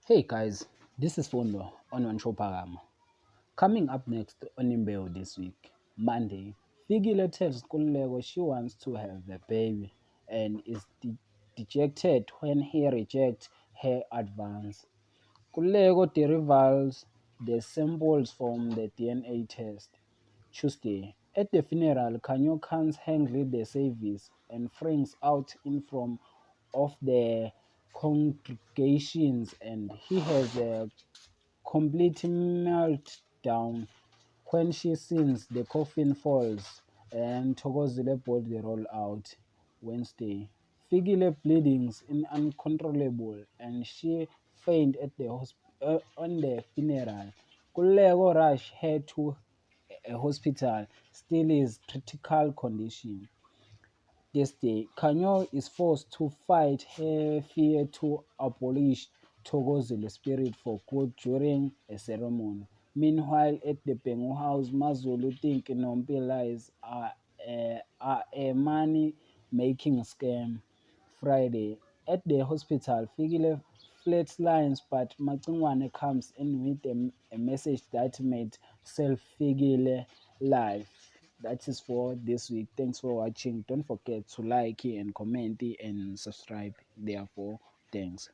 Hey guys, this is Fundo on Wanchopagama. Coming up next on Imbewu this week, Monday, Fikile tells Nkululeko she wants to have a baby and is dejected when he rejects her advance. Nkululeko reveals the samples from the DNA test. Tuesday, at the funeral, Kanyo can't handle the service and freaks out in front of the congregations and he has a complete meltdown when she sings the coffin falls and Thokozile boldly roll out. Wednesday, Fikile bleedings in uncontrollable and she fainted at the on the funeral. Kulego rush her to a hospital, still is critical condition. Yesterday, Kanyo is forced to fight her fear to abolish Thokozile spirit for good during a ceremony. Meanwhile, at the Bengu house, Mazulu think Nompi lies are a money-making scam. Friday, at the hospital, Fikile flatlines, but Macingwane comes in with a message that made self-Fikile live. That is for this week. Thanks for watching. Don't forget to like and comment and subscribe. Therefore, thanks.